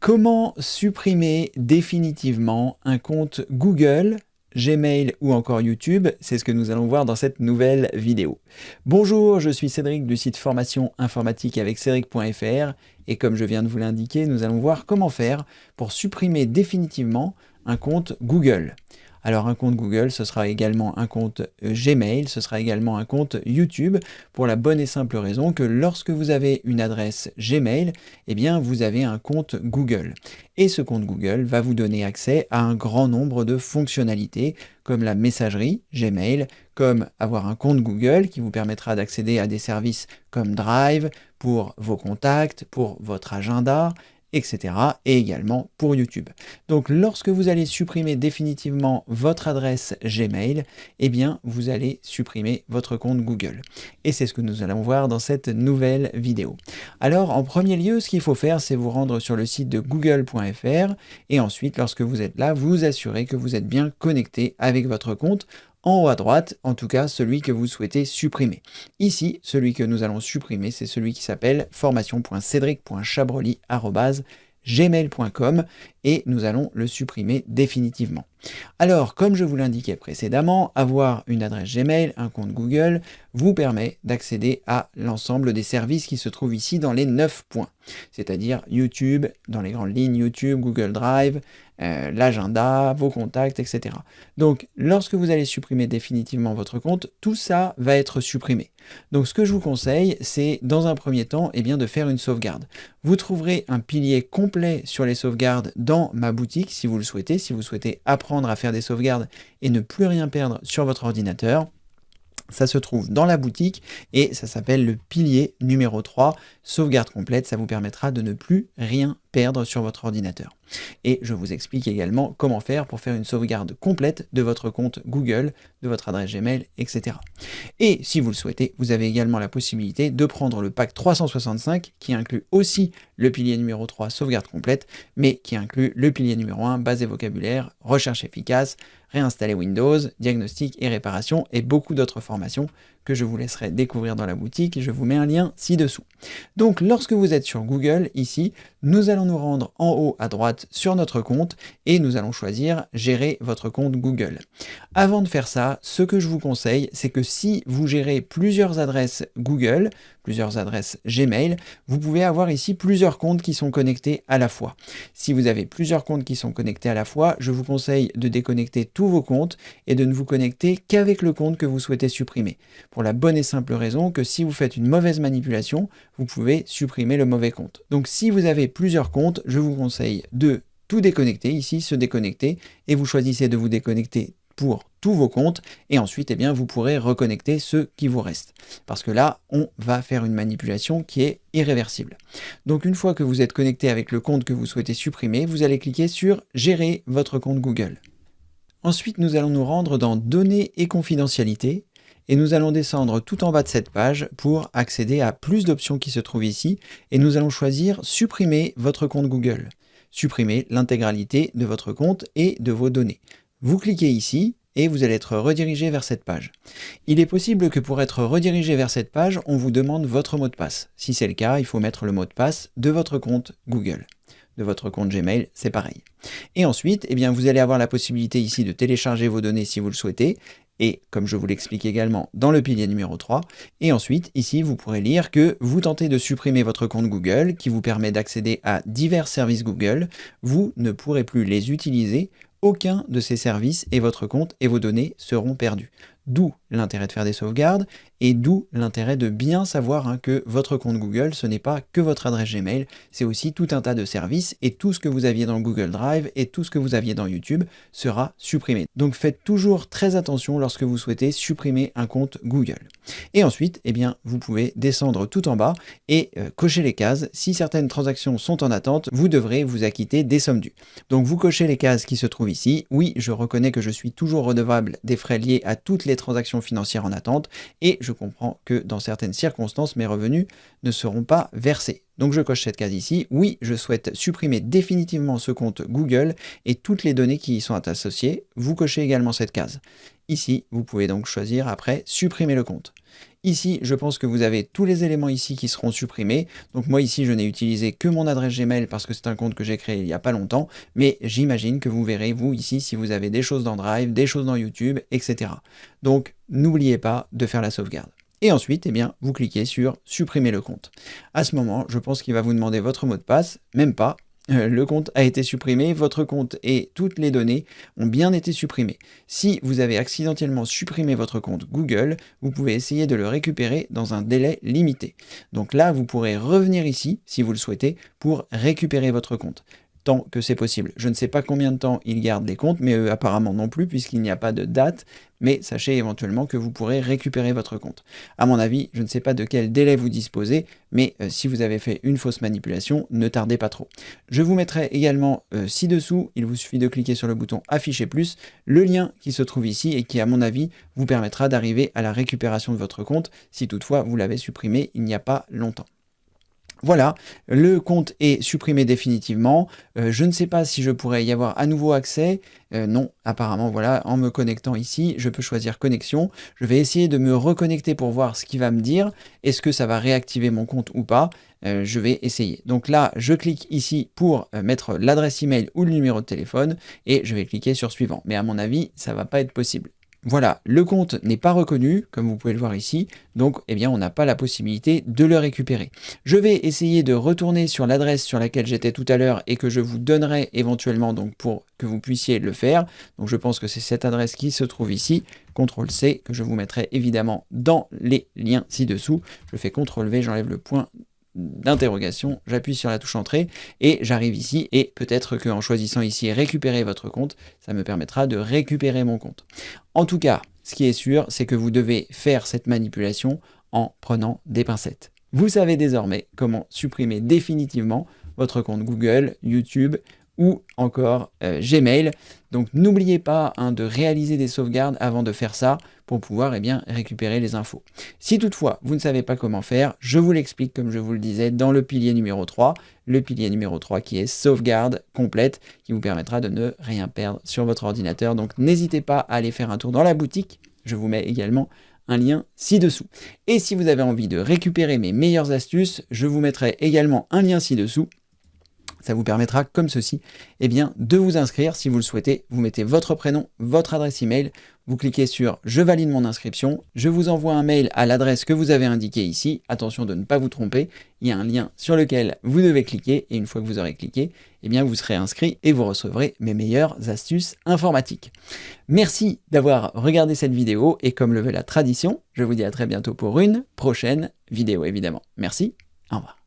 Comment supprimer définitivement un compte Google, Gmail ou encore YouTube? C'est ce que nous allons voir dans cette nouvelle vidéo. Bonjour, je suis Cédric du site formation informatique avec Cédric.fr et comme je viens de vous l'indiquer, nous allons voir comment faire pour supprimer définitivement un compte Google. Alors un compte Google, ce sera également un compte Gmail, ce sera également un compte YouTube, pour la bonne et simple raison que lorsque vous avez une adresse Gmail, eh bien vous avez un compte Google. Et ce compte Google va vous donner accès à un grand nombre de fonctionnalités, comme la messagerie Gmail, comme avoir un compte Google qui vous permettra d'accéder à des services comme Drive, pour vos contacts, pour votre agenda, etc. et également pour YouTube. Donc lorsque vous allez supprimer définitivement votre adresse Gmail, eh bien vous allez supprimer votre compte Google. Et c'est ce que nous allons voir dans cette nouvelle vidéo. Alors en premier lieu, ce qu'il faut faire, c'est vous rendre sur le site de google.fr et ensuite lorsque vous êtes là, vous assurez que vous êtes bien connecté avec votre compte en haut à droite, en tout cas celui que vous souhaitez supprimer. Ici, celui que nous allons supprimer, c'est celui qui s'appelle formation.cedric.chabroli@gmail.com et nous allons le supprimer définitivement. Alors, comme je vous l'indiquais précédemment, avoir une adresse Gmail, un compte Google, vous permet d'accéder à l'ensemble des services qui se trouvent ici dans les 9 points, c'est-à-dire YouTube, dans les grandes lignes YouTube, Google Drive, l'agenda, vos contacts, etc. Donc, lorsque vous allez supprimer définitivement votre compte, tout ça va être supprimé. Donc, ce que je vous conseille, c'est dans un premier temps, eh bien, de faire une sauvegarde. Vous trouverez un pilier complet sur les sauvegardes dans ma boutique, si vous le souhaitez, si vous souhaitez apprendre à faire des sauvegardes et ne plus rien perdre sur votre ordinateur. Ça se trouve dans la boutique et ça s'appelle le pilier numéro 3, sauvegarde complète. Ça vous permettra de ne plus rien perdre sur votre ordinateur. Et je vous explique également comment faire pour faire une sauvegarde complète de votre compte Google, de votre adresse Gmail, etc. Et si vous le souhaitez, vous avez également la possibilité de prendre le pack 365 qui inclut aussi le pilier numéro 3, sauvegarde complète, mais qui inclut le pilier numéro 1, base et vocabulaire, recherche efficace, réinstaller Windows, diagnostic et réparation et beaucoup d'autres formations que je vous laisserai découvrir dans la boutique. Je vous mets un lien ci-dessous. Donc lorsque vous êtes sur Google, ici, nous allons nous rendre en haut à droite sur notre compte et nous allons choisir gérer votre compte Google. Avant de faire ça, ce que je vous conseille, c'est que si vous gérez plusieurs adresses Google, plusieurs adresses Gmail, vous pouvez avoir ici plusieurs comptes qui sont connectés à la fois. Si vous avez plusieurs comptes qui sont connectés à la fois, je vous conseille de déconnecter tous vos comptes et de ne vous connecter qu'avec le compte que vous souhaitez supprimer. Pour la bonne et simple raison que si vous faites une mauvaise manipulation, vous pouvez supprimer le mauvais compte. Donc si vous avez plusieurs comptes, je vous conseille de tout déconnecter, ici se déconnecter, et vous choisissez de vous déconnecter pour tous vos comptes, et ensuite, eh bien, vous pourrez reconnecter ceux qui vous restent. Parce que là, on va faire une manipulation qui est irréversible. Donc, une fois que vous êtes connecté avec le compte que vous souhaitez supprimer, vous allez cliquer sur « Gérer votre compte Google ». Ensuite, nous allons nous rendre dans « Données et confidentialité » et nous allons descendre tout en bas de cette page pour accéder à plus d'options qui se trouvent ici, et nous allons choisir « Supprimer votre compte Google ». Supprimer l'intégralité de votre compte et de vos données. Vous cliquez ici et vous allez être redirigé vers cette page. Il est possible que pour être redirigé vers cette page, on vous demande votre mot de passe. Si c'est le cas, il faut mettre le mot de passe de votre compte Google. De votre compte Gmail, c'est pareil. Et ensuite, eh bien, vous allez avoir la possibilité ici de télécharger vos données si vous le souhaitez, et comme je vous l'explique également dans le pilier numéro 3, et ensuite, ici, vous pourrez lire que vous tentez de supprimer votre compte Google, qui vous permet d'accéder à divers services Google, vous ne pourrez plus les utiliser. Aucun de ces services et votre compte et vos données seront perdus. D'où l'intérêt de faire des sauvegardes et d'où l'intérêt de bien savoir que votre compte Google, ce n'est pas que votre adresse Gmail, c'est aussi tout un tas de services et tout ce que vous aviez dans Google Drive et tout ce que vous aviez dans YouTube sera supprimé. Donc faites toujours très attention lorsque vous souhaitez supprimer un compte Google. Et ensuite, eh bien, vous pouvez descendre tout en bas et cocher les cases. Si certaines transactions sont en attente, vous devrez vous acquitter des sommes dues. Donc vous cochez les cases qui se trouvent ici. Oui, je reconnais que je suis toujours redevable des frais liés à toutes les transactions financières en attente et je comprends que dans certaines circonstances, mes revenus ne seront pas versés. Donc je coche cette case ici. Oui, je souhaite supprimer définitivement ce compte Google et toutes les données qui y sont associées. Vous cochez également cette case. Ici, vous pouvez donc choisir après supprimer le compte. Ici, je pense que vous avez tous les éléments ici qui seront supprimés. Donc moi ici, je n'ai utilisé que mon adresse Gmail parce que c'est un compte que j'ai créé il n'y a pas longtemps, mais j'imagine que vous verrez, vous ici, si vous avez des choses dans Drive, des choses dans YouTube, etc. Donc n'oubliez pas de faire la sauvegarde. Et ensuite, eh bien, vous cliquez sur « Supprimer le compte ». À ce moment, je pense qu'il va vous demander votre mot de passe, même pas. Le compte a été supprimé, votre compte et toutes les données ont bien été supprimées. Si vous avez accidentellement supprimé votre compte Google, vous pouvez essayer de le récupérer dans un délai limité. Donc là, vous pourrez revenir ici, si vous le souhaitez, pour récupérer votre compte. Tant que c'est possible. Je ne sais pas combien de temps ils gardent les comptes, mais eux apparemment non plus, puisqu'il n'y a pas de date, mais sachez éventuellement que vous pourrez récupérer votre compte. À mon avis, je ne sais pas de quel délai vous disposez, mais si vous avez fait une fausse manipulation, ne tardez pas trop. Je vous mettrai également ci-dessous, il vous suffit de cliquer sur le bouton Afficher plus, le lien qui se trouve ici et qui, à mon avis, vous permettra d'arriver à la récupération de votre compte, si toutefois vous l'avez supprimé il n'y a pas longtemps. Voilà, le compte est supprimé définitivement. Je ne sais pas si je pourrais y avoir à nouveau accès. Non, apparemment, voilà, en me connectant ici, je peux choisir connexion. Je vais essayer de me reconnecter pour voir ce qu'il va me dire. Est-ce que ça va réactiver mon compte ou pas? Je vais essayer. Donc là, je clique ici pour mettre l'adresse email ou le numéro de téléphone et je vais cliquer sur suivant. Mais à mon avis, ça va pas être possible. Voilà, le compte n'est pas reconnu, comme vous pouvez le voir ici, donc eh bien, on n'a pas la possibilité de le récupérer. Je vais essayer de retourner sur l'adresse sur laquelle j'étais tout à l'heure et que je vous donnerai éventuellement donc, pour que vous puissiez le faire. Donc je pense que c'est cette adresse qui se trouve ici, CTRL-C, que je vous mettrai évidemment dans les liens ci-dessous. Je fais CTRL-V, j'enlève le point d'interrogation, j'appuie sur la touche entrée et j'arrive ici et peut-être qu'en choisissant ici récupérer votre compte, ça me permettra de récupérer mon compte. En tout cas, ce qui est sûr, c'est que vous devez faire cette manipulation en prenant des pincettes. Vous savez désormais comment supprimer définitivement votre compte Google, YouTube ou encore Gmail. Donc n'oubliez pas de réaliser des sauvegardes avant de faire ça pour pouvoir récupérer les infos. Si toutefois vous ne savez pas comment faire, je vous l'explique comme je vous le disais dans le pilier numéro 3, le pilier numéro 3 qui est sauvegarde complète, qui vous permettra de ne rien perdre sur votre ordinateur. Donc n'hésitez pas à aller faire un tour dans la boutique, je vous mets également un lien ci-dessous. Et si vous avez envie de récupérer mes meilleures astuces, je vous mettrai également un lien ci-dessous. Ça vous permettra, comme ceci, de vous inscrire si vous le souhaitez. Vous mettez votre prénom, votre adresse email, vous cliquez sur « Je valide mon inscription », je vous envoie un mail à l'adresse que vous avez indiquée ici. Attention de ne pas vous tromper, il y a un lien sur lequel vous devez cliquer et une fois que vous aurez cliqué, vous serez inscrit et vous recevrez mes meilleures astuces informatiques. Merci d'avoir regardé cette vidéo et comme le veut la tradition, je vous dis à très bientôt pour une prochaine vidéo évidemment. Merci, au revoir.